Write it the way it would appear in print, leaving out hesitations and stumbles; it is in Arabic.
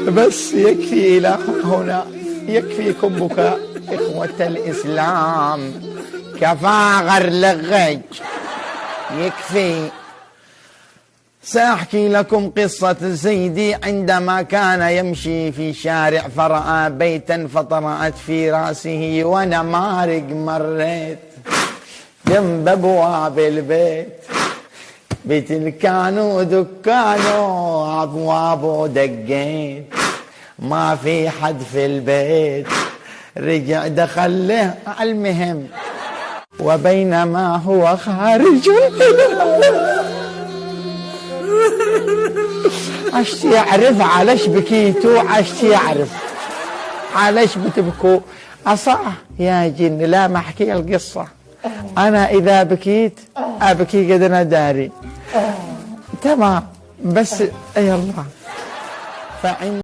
بس يكفي إلى هنا، يكفيكم بكاء إخوة الإسلام، كفى غرلغج يكفي. سأحكي لكم قصة سيدي عندما كان يمشي في شارع فرأى بيتا فطرأت في رأسه ونمارق مريت جنب أبواب البيت، بتلكانوا دكانوا أبوابه دقيت ما في حد في البيت، رجع دخل له المهم وبينما هو خارج عشت يعرف علاش بكيتوا، عشت يعرف علاش بتبكوا. أصح يا جن لا ما أحكي القصة، أنا إذا بكيت أبكي قد أنا داري تمام، بس يلا. فعند